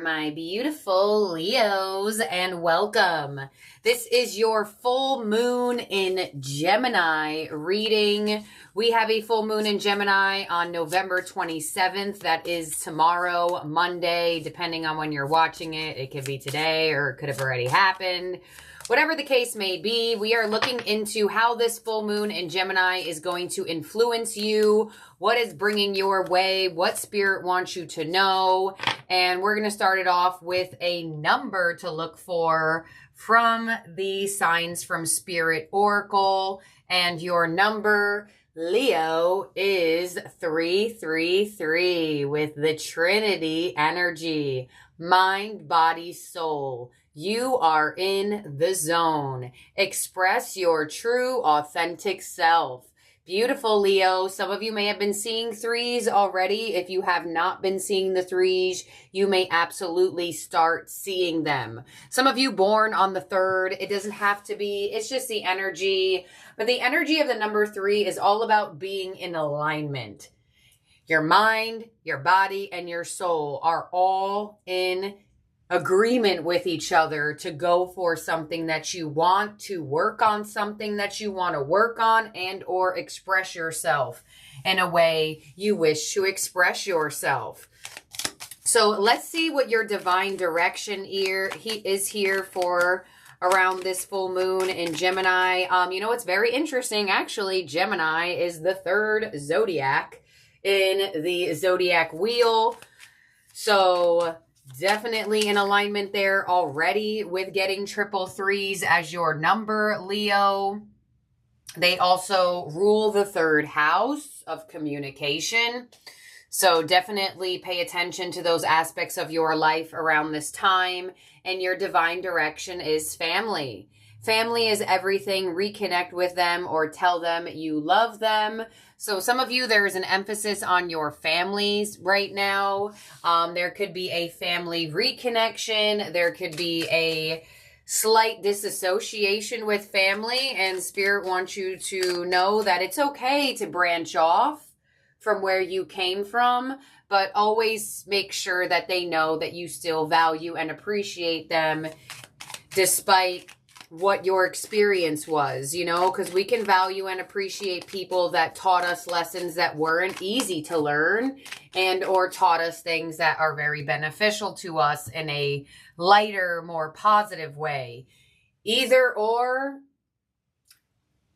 My beautiful Leos, and welcome. This is your full moon in Gemini reading. We have a full moon in Gemini on November 27th. That is tomorrow, Monday, depending on when you're watching it. It could be today or it could have already happened. Whatever the case may be, we are looking into how this full moon in Gemini is going to influence you, what is bringing your way, what spirit wants you to know. And we're going to start it off with a number to look for from the Signs from Spirit Oracle. And your number, Leo, is 333 with the Trinity energy. Mind, body, soul. You are in the zone. Express your true, authentic self. Beautiful, Leo. Some of you may have been seeing threes already. If you have not been seeing the threes, you may absolutely start seeing them. Some of you born on the 3rd, it doesn't have to be. It's just the energy. But the energy of the number 3 is all about being in alignment. Your mind, your body, and your soul are all in agreement with each other to go for something that you want, to work on something that you want to work on, and or express yourself in a way you wish to express yourself. So let's see what your divine direction is here for around this full moon in Gemini. You know, it's very interesting. Actually, Gemini is the 3rd zodiac in the zodiac wheel. So definitely in alignment there already with getting 333s as your number, Leo. They also rule the 3rd house of communication. So definitely pay attention to those aspects of your life around this time. And your divine direction is family. Family is everything. Reconnect with them or tell them you love them. So some of you, there is an emphasis on your families right now. There could be a family reconnection. There could be a slight disassociation with family, and Spirit wants you to know that it's okay to branch off from where you came from, but always make sure that they know that you still value and appreciate them despite what your experience was, you know, because we can value and appreciate people that taught us lessons that weren't easy to learn and or taught us things that are very beneficial to us in a lighter, more positive way. Either or,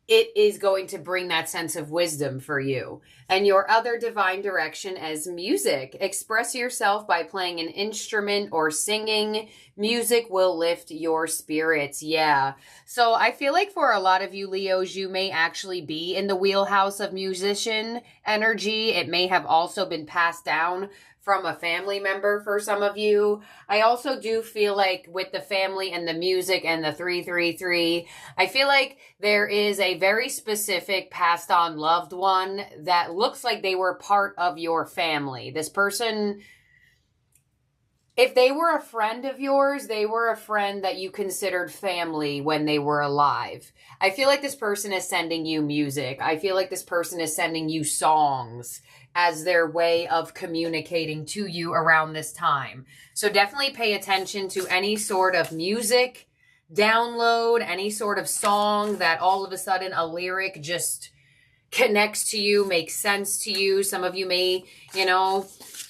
it is going to bring that sense of wisdom for you. And your other divine direction is music. Express yourself by playing an instrument or singing. Music will lift your spirits. Yeah. So I feel like for a lot of you Leos, you may actually be in the wheelhouse of musician energy. It may have also been passed down from a family member for some of you. I also do feel like with the family and the music and the 333, I feel like there is a very specific passed on loved one that looks like they were part of your family. This person, if they were a friend of yours, they were a friend that you considered family when they were alive. I feel like this person is sending you music. I feel like this person is sending you songs as their way of communicating to you around this time. So definitely pay attention to any sort of music download, any sort of song that all of a sudden a lyric just connects to you, makes sense to you. Some of you may, you know,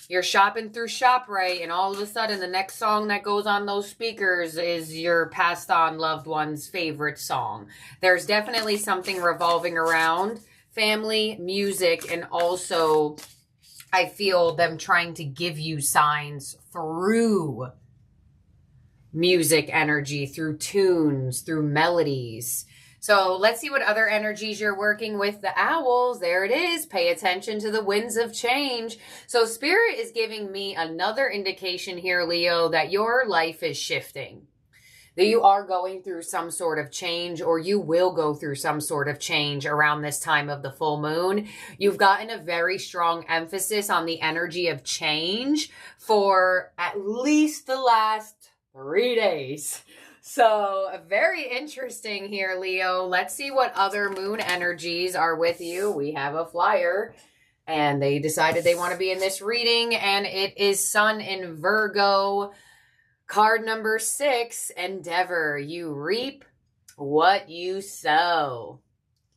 you're shopping through ShopRite and all of a sudden the next song that goes on those speakers is your passed on loved one's favorite song. There's definitely something revolving around family, music, and also I feel them trying to give you signs through music energy, through tunes, through melodies. So let's see what other energies you're working with. The owls, there it is. Pay attention to the winds of change. So Spirit is giving me another indication here, Leo, that your life is shifting. That you are going through some sort of change, or you will go through some sort of change around this time of the full moon. You've gotten a very strong emphasis on the energy of change for at least the last 3 days. So very interesting here, Leo. Let's see what other moon energies are with you. We have a flyer. and they decided they want to be in this reading, and it is Sun in Virgo. Card number 6, Endeavor. You reap what you sow.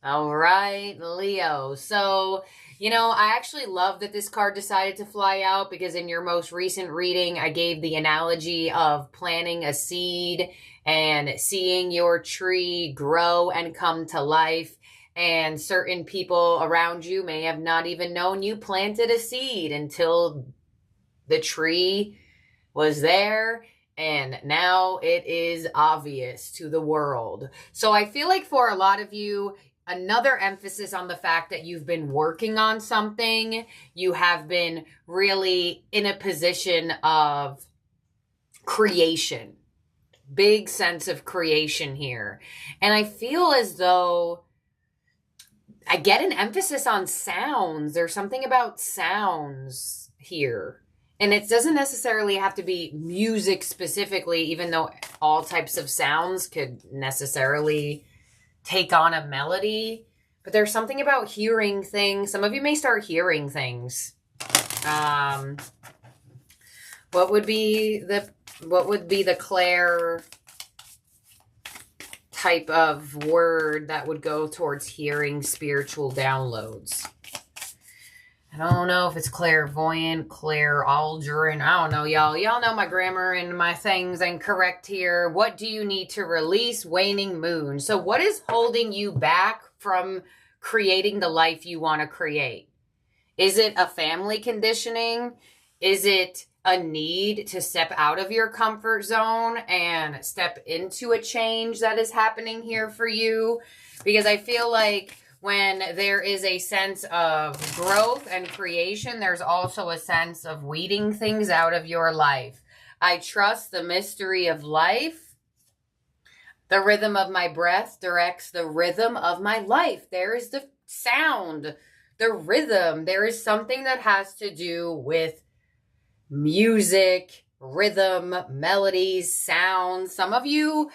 All right, Leo. So, I actually love that this card decided to fly out, because in your most recent reading, I gave the analogy of planting a seed and seeing your tree grow and come to life. And certain people around you may have not even known you planted a seed until the tree was there. And now it is obvious to the world. So I feel like for a lot of you, another emphasis on the fact that you've been working on something, you have been really in a position of creation. Big sense of creation here. And I feel as though I get an emphasis on sounds. There's something about sounds here. And it doesn't necessarily have to be music specifically, even though all types of sounds could necessarily take on a melody. But there's something about hearing things. Some of you may start hearing things. What would be the Claire type of word that would go towards hearing spiritual downloads? I don't know if it's clairvoyant, clairaudible. I don't know, y'all. Y'all know my grammar and my things ain't correct here. What do you need to release? Waning moon. So what is holding you back from creating the life you want to create? Is it a family conditioning? Is it a need to step out of your comfort zone and step into a change that is happening here for you? Because I feel like when there is a sense of growth and creation, there's also a sense of weeding things out of your life. I trust the mystery of life. The rhythm of my breath directs the rhythm of my life. There is the sound, the rhythm. There is something that has to do with music, rhythm, melodies, sounds. Some of you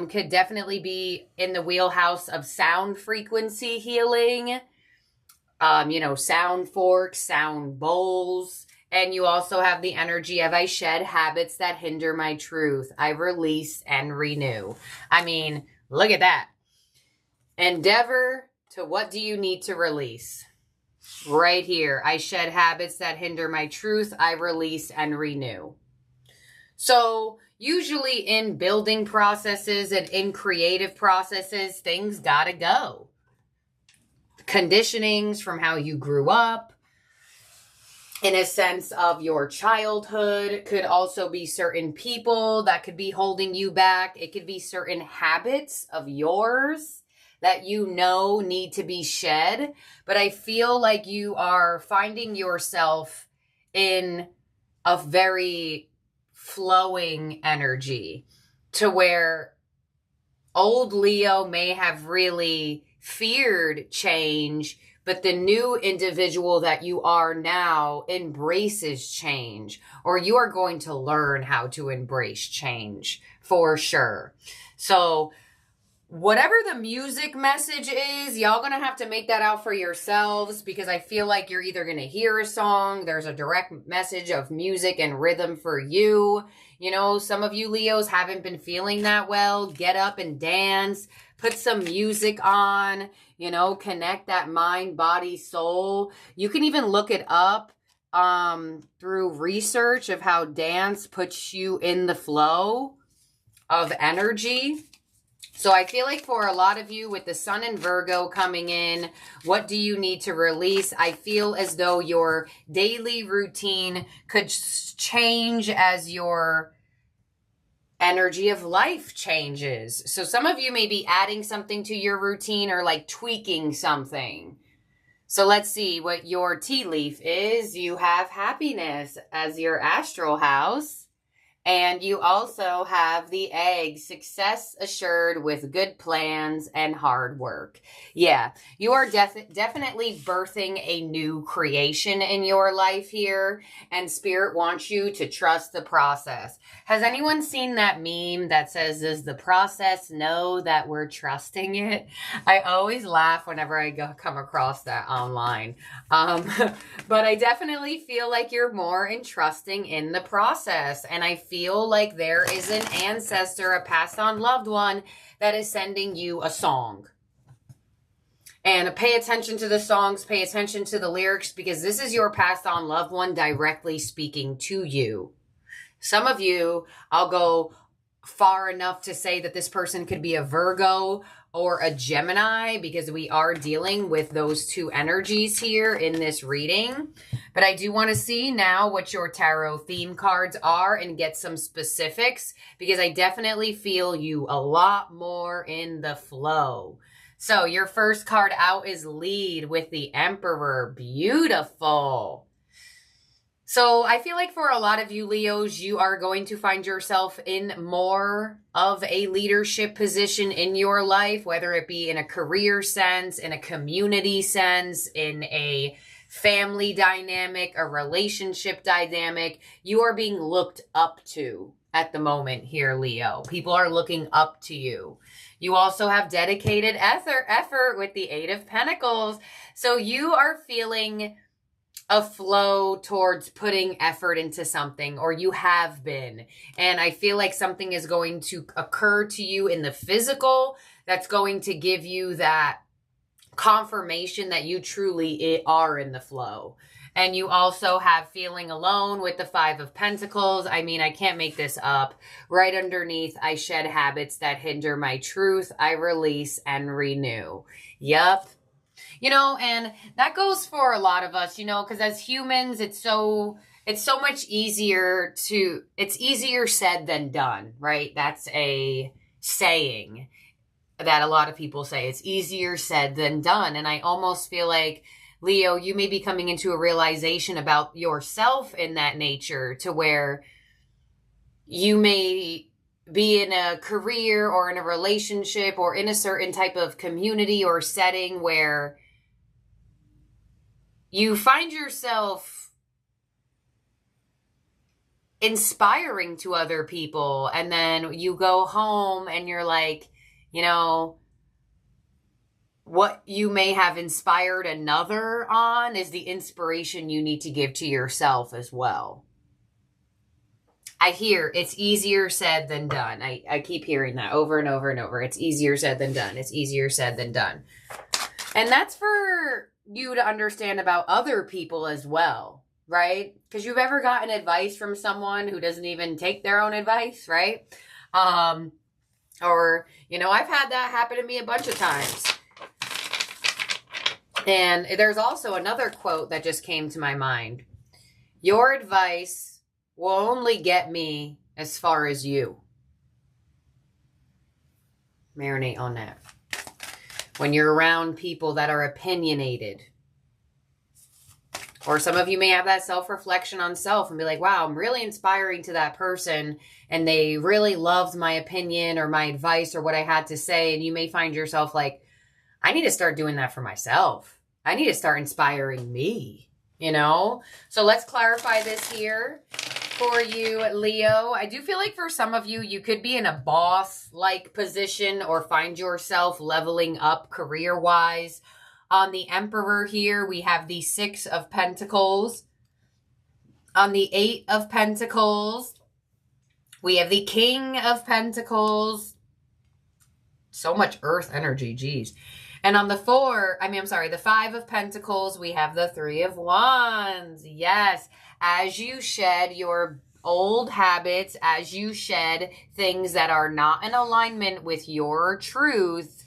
could definitely be in the wheelhouse of sound frequency healing, sound forks, sound bowls. And you also have the energy of I shed habits that hinder my truth. I release and renew. I mean, look at that. Endeavor to what do you need to release? Right here. I shed habits that hinder my truth. I release and renew. So usually in building processes and in creative processes, things gotta go. Conditionings from how you grew up, in a sense of your childhood, could also be certain people that could be holding you back. It could be certain habits of yours that need to be shed. But I feel like you are finding yourself in a very flowing energy, to where old Leo may have really feared change, but the new individual that you are now embraces change, or you are going to learn how to embrace change for sure. So whatever the music message is, y'all gonna have to make that out for yourselves, because I feel like you're either gonna hear a song, there's a direct message of music and rhythm for you. Some of you Leos haven't been feeling that well. Get up and dance, put some music on, connect that mind, body, soul. You can even look it up through research of how dance puts you in the flow of energy. So I feel like for a lot of you with the Sun in Virgo coming in, what do you need to release? I feel as though your daily routine could change as your energy of life changes. So some of you may be adding something to your routine or like tweaking something. So let's see what your tea leaf is. You have happiness as your astral house. And you also have the egg, success assured with good plans and hard work. Yeah, you are definitely birthing a new creation in your life here, and Spirit wants you to trust the process. Has anyone seen that meme that says, does the process know that we're trusting it? I always laugh whenever I come across that online. But I definitely feel like you're more entrusting in the process, and I feel like there is an ancestor, a passed on loved one, that is sending you a song. And pay attention to the songs, pay attention to the lyrics, because this is your passed on loved one directly speaking to you. Some of you, I'll go far enough to say that this person could be a Virgo or a Gemini, because we are dealing with those two energies here in this reading. But I do want to see now what your tarot theme cards are and get some specifics, because I definitely feel you a lot more in the flow. So your first card out is Lead with the Emperor. Beautiful. So I feel like for a lot of you Leos, you are going to find yourself in more of a leadership position in your life, whether it be in a career sense, in a community sense, in a family dynamic, a relationship dynamic. You are being looked up to at the moment here, Leo. People are looking up to you. You also have dedicated effort with the Eight of Pentacles. So you are feeling a flow towards putting effort into something, or you have been. And I feel like something is going to occur to you in the physical that's going to give you that confirmation that you truly are in the flow. And you also have feeling alone with the Five of Pentacles. I mean, I can't make this up. Right underneath, I shed habits that hinder my truth. I release and renew. Yup. You know, and that goes for a lot of us, you know, because as humans, it's so much easier it's easier said than done, right? That's a saying that a lot of people say. It's easier said than done. And I almost feel like, Leo, you may be coming into a realization about yourself in that nature, to where you may be in a career or in a relationship or in a certain type of community or setting where you find yourself inspiring to other people, and then you go home and you're like, you know, what you may have inspired another on is the inspiration you need to give to yourself as well. I hear it's easier said than done. I keep hearing that over and over and over. It's easier said than done. It's easier said than done. And that's for you to understand about other people as well, right? Because you've ever gotten advice from someone who doesn't even take their own advice, right? Or, you know, I've had that happen to me a bunch of times. And there's also another quote that just came to my mind. Your advice will only get me as far as you. Marinate on that. When you're around people that are opinionated. Or some of you may have that self-reflection on self and be like, wow, I'm really inspiring to that person, and they really loved my opinion or my advice or what I had to say. And you may find yourself like, I need to start doing that for myself. I need to start inspiring me, you know? So let's clarify this here for you, Leo. I do feel like for some of you, you could be in a boss-like position or find yourself leveling up career-wise. On the Emperor here, we have the Six of Pentacles. On the Eight of Pentacles, we have the King of Pentacles. So much earth energy, geez. And on the the Five of Pentacles, we have the Three of Wands. Yes, as you shed your old habits, as you shed things that are not in alignment with your truth,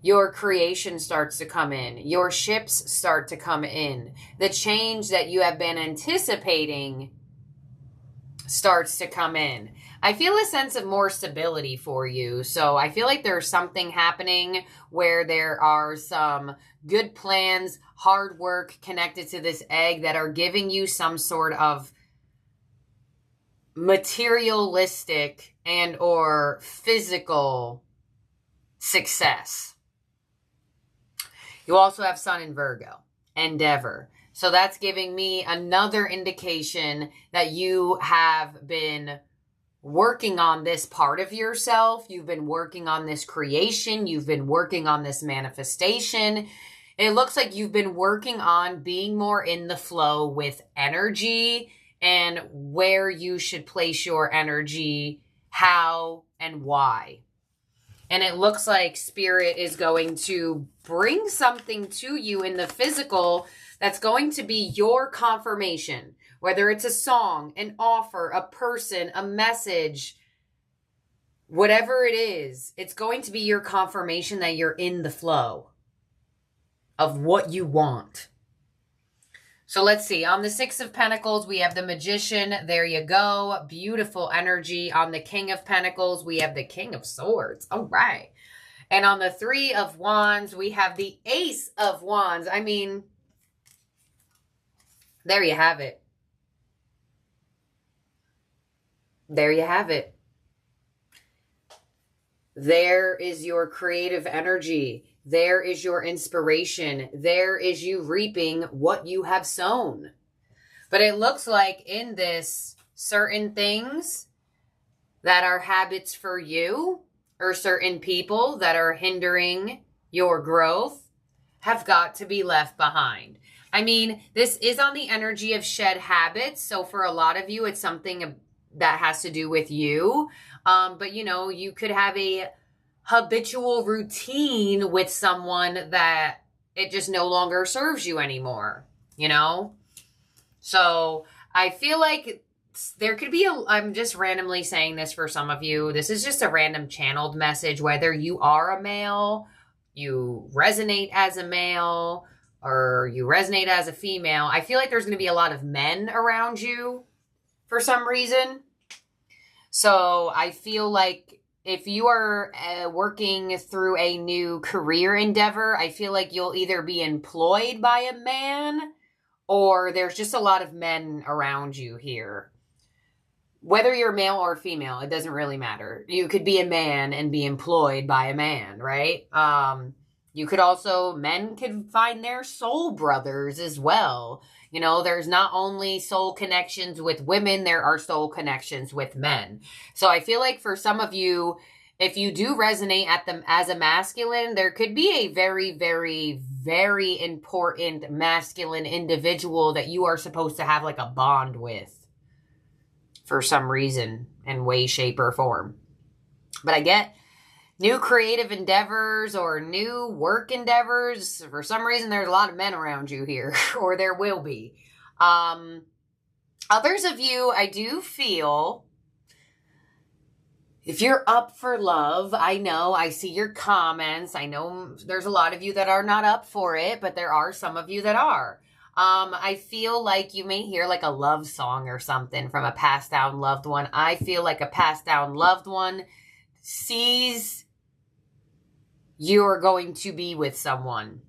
your creation starts to come in. Your ships start to come in. The change that you have been anticipating starts to come in. I feel a sense of more stability for you. So I feel like there's something happening where there are some good plans, hard work connected to this egg that are giving you some sort of materialistic and or physical success. You also have Sun in Virgo, endeavor. So that's giving me another indication that you have been working on this part of yourself. You've been working on this creation. You've been working on this manifestation. It looks like you've been working on being more in the flow with energy and where you should place your energy, how and why. And it looks like Spirit is going to bring something to you in the physical that's going to be your confirmation. Whether it's a song, an offer, a person, a message, whatever it is, it's going to be your confirmation that you're in the flow of what you want. So let's see. On the Six of Pentacles, we have the Magician. There you go. Beautiful energy. On the King of Pentacles, we have the King of Swords. All right. And on the Three of Wands, we have the Ace of Wands. I mean, there you have it. There you have it. There is your creative energy. There is your inspiration. There is you reaping what you have sown. But it looks like in this, certain things that are habits for you or certain people that are hindering your growth have got to be left behind. I mean, this is on the energy of shed habits. So for a lot of you, it's something that has to do with you. But, you know, you could have a habitual routine with someone that it just no longer serves you anymore, you know? So I feel like there could be I'm just randomly saying this for some of you. This is just a random channeled message, whether you are a male, you resonate as a male, or you resonate as a female. I feel like there's going to be a lot of men around you for some reason. So I feel like if you are working through a new career endeavor, I feel like you'll either be employed by a man or there's just a lot of men around you here. Whether you're male or female, it doesn't really matter. You could be a man and be employed by a man, right? You could also, men could find their soul brothers as well. You know, there's not only soul connections with women, there are soul connections with men. So I feel like for some of you, if you do resonate as a masculine, there could be a very, very, very important masculine individual that you are supposed to have like a bond with for some reason in way, shape, or form. But I get new creative endeavors or new work endeavors. For some reason, there's a lot of men around you here, or there will be. Others of you, I do feel, if you're up for love, I know, I see your comments. I know there's a lot of you that are not up for it, but there are some of you that are. I feel like you may hear like a love song or something from a passed down loved one. I feel like a passed down loved one sees you're going to be with someone,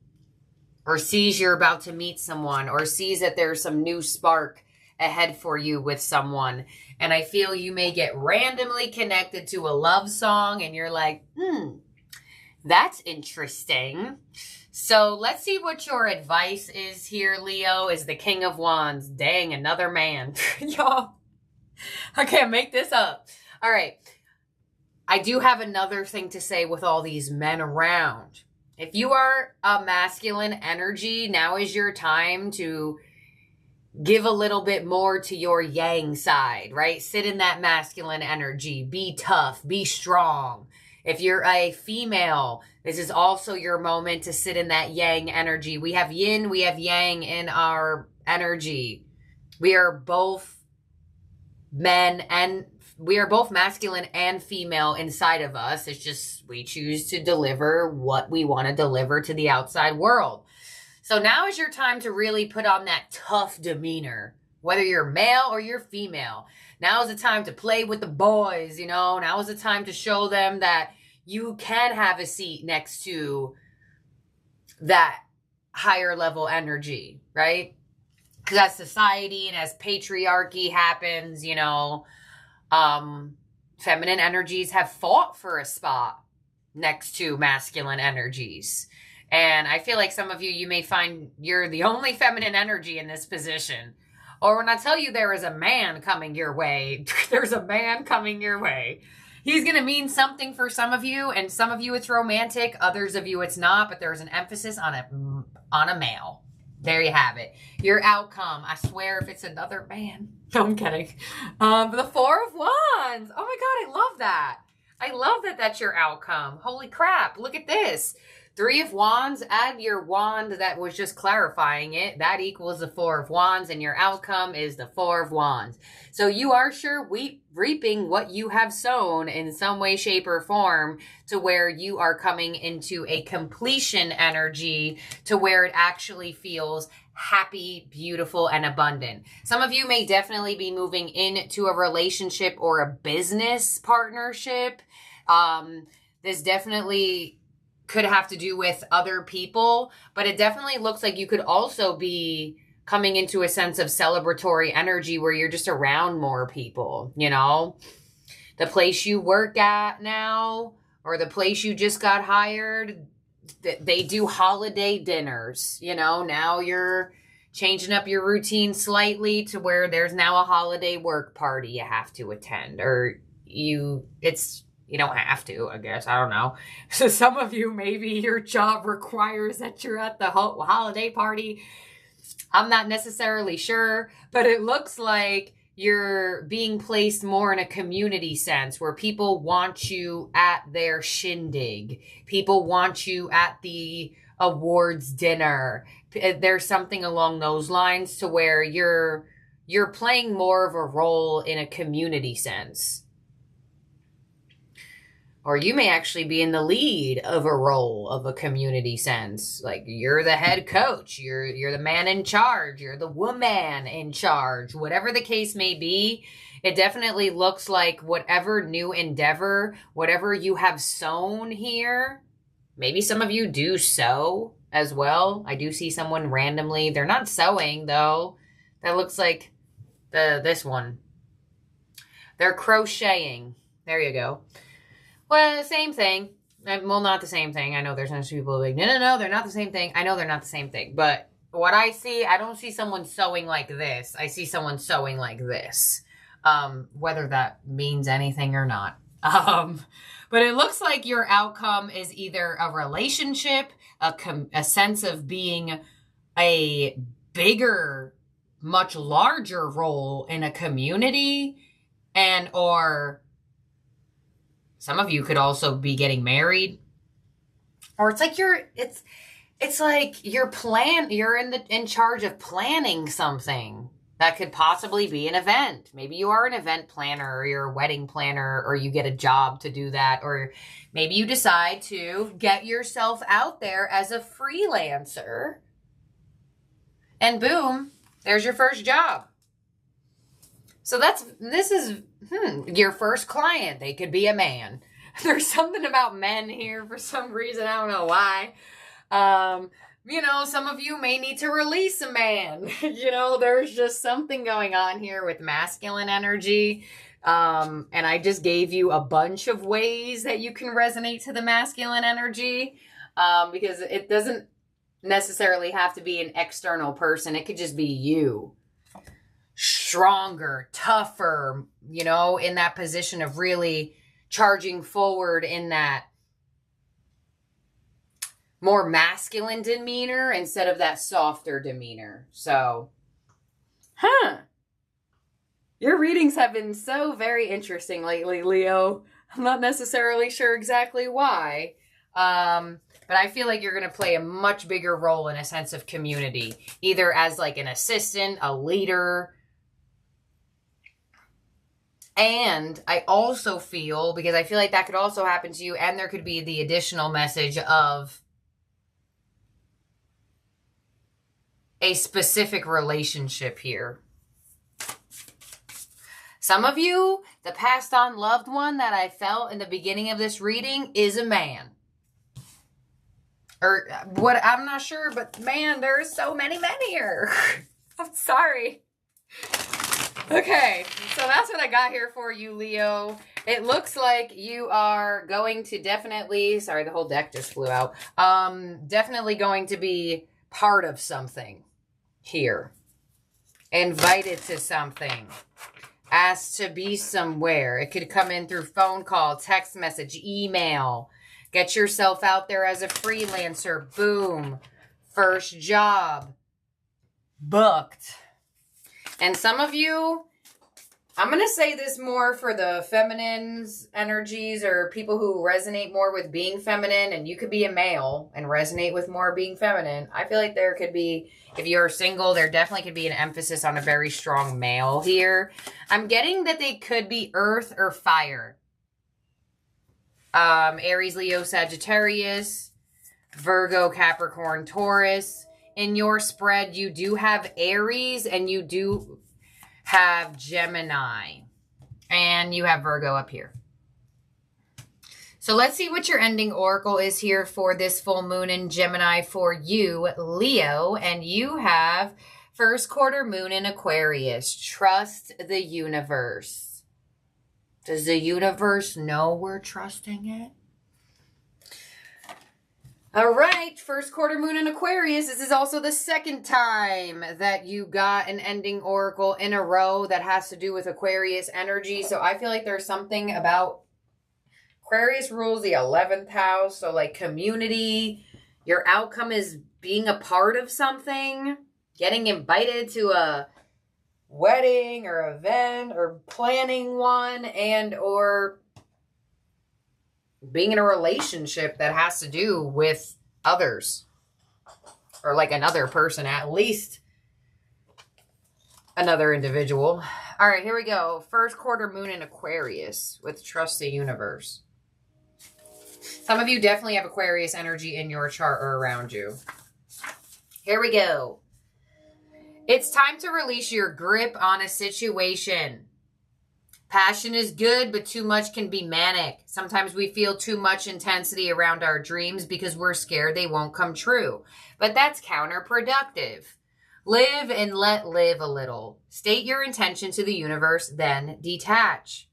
or sees you're about to meet someone, or sees that there's some new spark ahead for you with someone. And I feel you may get randomly connected to a love song and you're like, that's interesting. So let's see what your advice is here, Leo, is the King of Wands. Dang, another man. Y'all, I can't make this up. All right. I do have another thing to say with all these men around. If you are a masculine energy, now is your time to give a little bit more to your yang side, right? Sit in that masculine energy. Be tough. Be strong. If you're a female, this is also your moment to sit in that yang energy. We have yin, we have yang in our energy. We are both men and we are both masculine and female inside of us. It's just we choose to deliver what we want to deliver to the outside world. So now is your time to really put on that tough demeanor, whether you're male or you're female. Now is the time to play with the boys, you know. Now is the time to show them that you can have a seat next to that higher level energy, right? Because as society and as patriarchy happens, you know, Feminine energies have fought for a spot next to masculine energies. And I feel like some of you, you may find you're the only feminine energy in this position. Or when I tell you there is a man coming your way, there's a man coming your way. He's going to mean something for some of you, and some of you it's romantic, others of you it's not, but there's an emphasis on a male. There you have it. Your outcome. I swear if it's another man. No, I'm kidding. The Four of Wands. Oh my God, I love that. I love that that's your outcome. Holy crap. Look at this. Three of Wands, add your wand that was just clarifying it. That equals the Four of Wands, and your outcome is the Four of Wands. So you are sure reaping what you have sown in some way, shape, or form, to where you are coming into a completion energy to where it actually feels happy, beautiful, and abundant. Some of you may definitely be moving into a relationship or a business partnership. This definitely could have to do with other people, but it definitely looks like you could also be coming into a sense of celebratory energy where you're just around more people, you know? The place you work at now, or the place you just got hired, they do holiday dinners, you know? Now you're changing up your routine slightly to where there's now a holiday work party you have to attend, or you don't have to, I guess. I don't know. So some of you, maybe your job requires that you're at the holiday party. I'm not necessarily sure, but it looks like you're being placed more in a community sense where people want you at their shindig. People want you at the awards dinner. There's something along those lines to where you're playing more of a role in a community sense. Or you may actually be in the lead of a role of a community sense. Like you're the head coach, you're the man in charge, you're the woman in charge. Whatever the case may be, it definitely looks like whatever new endeavor, whatever you have sown here, maybe some of you do sow as well. I do see someone randomly. They're not sewing though. That looks like this one. They're crocheting. There you go. Well, same thing. Well, not the same thing. I know there's some people like, no, they're not the same thing. I know they're not the same thing. But what I see, I don't see someone sewing like this. I see someone sewing like this. Whether that means anything or not. But it looks like your outcome is either a relationship, a sense of being a bigger, much larger role in a community, and or some of you could also be getting married, or it's like you're in charge of planning something that could possibly be an event. Maybe you are an event planner, or you're a wedding planner, or you get a job to do that, or maybe you decide to get yourself out there as a freelancer, and boom, there's your first job. So this is your first client. They could be a man. There's something about men here for some reason. I don't know why. Some of you may need to release a man. There's just something going on here with masculine energy. And I just gave you a bunch of ways that you can resonate to the masculine energy. Because it doesn't necessarily have to be an external person. It could just be you. Stronger, tougher, in that position of really charging forward in that more masculine demeanor instead of that softer demeanor. So, your readings have been so very interesting lately, Leo. I'm not necessarily sure exactly why. But I feel like you're going to play a much bigger role in a sense of community, either as like an assistant, a leader. And I also feel, because I feel like that could also happen to you, and there could be the additional message of a specific relationship here. Some of you, the passed on loved one that I felt in the beginning of this reading is a man. Or what, I'm not sure, but man, there's so many men here. I'm sorry. Okay, so that's what I got here for you, Leo. It looks like you are going to definitely, sorry, the whole deck just flew out. Definitely going to be part of something here. Invited to something. Asked to be somewhere. It could come in through phone call, text message, email. Get yourself out there as a freelancer. Boom. First job. Booked. And some of you, I'm going to say this more for the feminine's energies or people who resonate more with being feminine, and you could be a male and resonate with more being feminine. I feel like there could be, if you're single, there definitely could be an emphasis on a very strong male here. I'm getting that they could be earth or fire. Aries, Leo, Sagittarius, Virgo, Capricorn, Taurus. In your spread, you do have Aries and you do have Gemini. And you have Virgo up here. So let's see what your ending oracle is here for this full moon in Gemini for you, Leo. And you have first quarter moon in Aquarius. Trust the universe. Does the universe know we're trusting it? All right, first quarter moon in Aquarius. This is also the second time that you got an ending oracle in a row that has to do with Aquarius energy. So I feel like there's something about Aquarius rules the 11th house. So like community, your outcome is being a part of something, getting invited to a wedding or event or planning one, and or being in a relationship that has to do with others or like another person, at least another individual. All right, here we go. First quarter moon in Aquarius with trust the universe. Some of you definitely have Aquarius energy in your chart or around you. Here we go. It's time to release your grip on a situation. Passion is good, but too much can be manic. Sometimes we feel too much intensity around our dreams because we're scared they won't come true. But that's counterproductive. Live and let live a little. State your intention to the universe, then detach.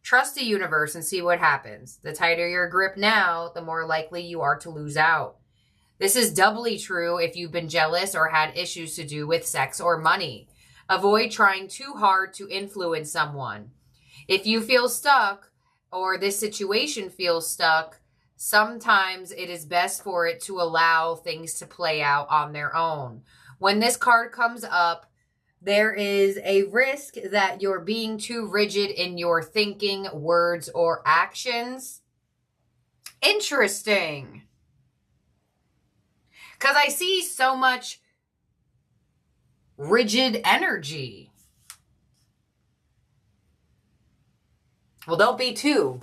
Trust the universe and see what happens. The tighter your grip now, the more likely you are to lose out. This is doubly true if you've been jealous or had issues to do with sex or money. Avoid trying too hard to influence someone. If you feel stuck or this situation feels stuck, sometimes it is best for it to allow things to play out on their own. When this card comes up, there is a risk that you're being too rigid in your thinking, words, or actions. Interesting. Because I see so much rigid energy. Well, don't be too.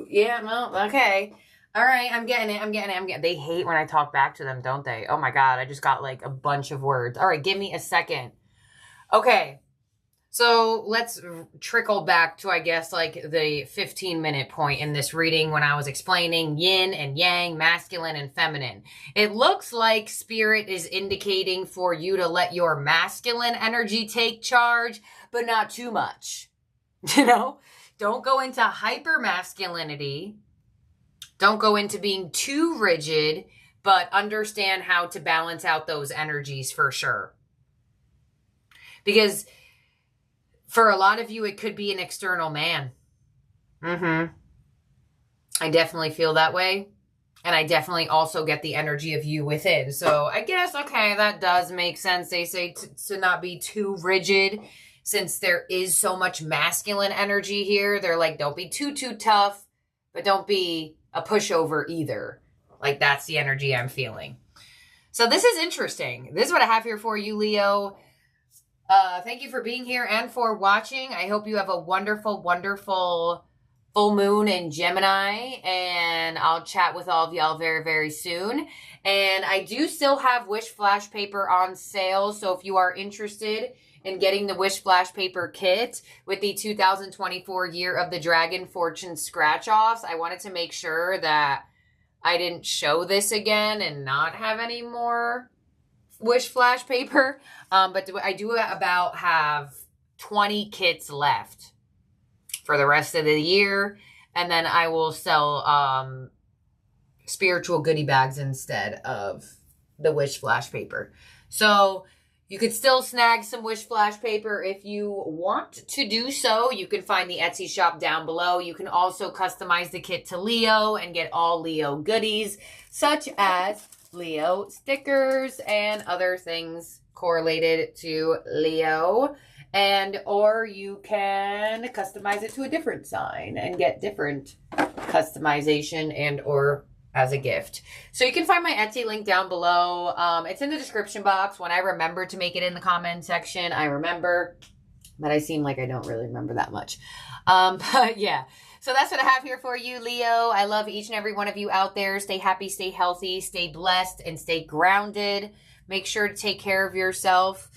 Yeah, well, okay. All right, I'm getting it. They hate when I talk back to them, don't they? Oh my God, I just got like a bunch of words. All right, give me a second. Okay, so let's trickle back to, I guess, like the 15-minute point in this reading when I was explaining yin and yang, masculine and feminine. It looks like Spirit is indicating for you to let your masculine energy take charge, but not too much. You know? Don't go into hyper masculinity. Don't go into being too rigid, but understand how to balance out those energies for sure. Because for a lot of you, it could be an external man. I definitely feel that way. And I definitely also get the energy of you within. So I guess, okay, that does make sense. They say to not be too rigid. Since there is so much masculine energy here, they're like, don't be too tough, but don't be a pushover either. Like, that's the energy I'm feeling. So this is interesting. This is what I have here for you, Leo. Thank you for being here and for watching. I hope you have a wonderful, wonderful full moon in Gemini. And I'll chat with all of y'all very, very soon. And I do still have Wish Flash Paper on sale. So if you are interested in getting the Wish Flash Paper kit with the 2024 Year of the Dragon Fortune scratch-offs, I wanted to make sure that I didn't show this again and not have any more Wish Flash Paper. But I do have 20 kits left for the rest of the year. And then I will sell spiritual goodie bags instead of the wish flash paper. So you could still snag some wish flash paper if you want to do so. You can find the Etsy shop down below. You can also customize the kit to Leo and get all Leo goodies, such as Leo stickers and other things correlated to Leo. Or you can customize it to a different sign and get different customization and or as a gift. So you can find my Etsy link down below. It's in the description box. When I remember to make it in the comment section, I remember, but I seem like I don't really remember that much. But yeah, so that's what I have here for you, Leo. I love each and every one of you out there. Stay happy, stay healthy, stay blessed, and stay grounded. Make sure to take care of yourself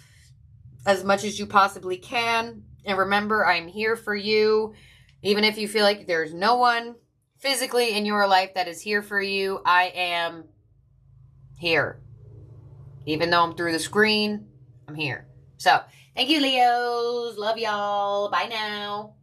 as much as you possibly can. And remember, I'm here for you. Even if you feel like there's no one physically in your life that is here for you, I am here. Even though I'm through the screen, I'm here. So, thank you, Leos. Love y'all. Bye now.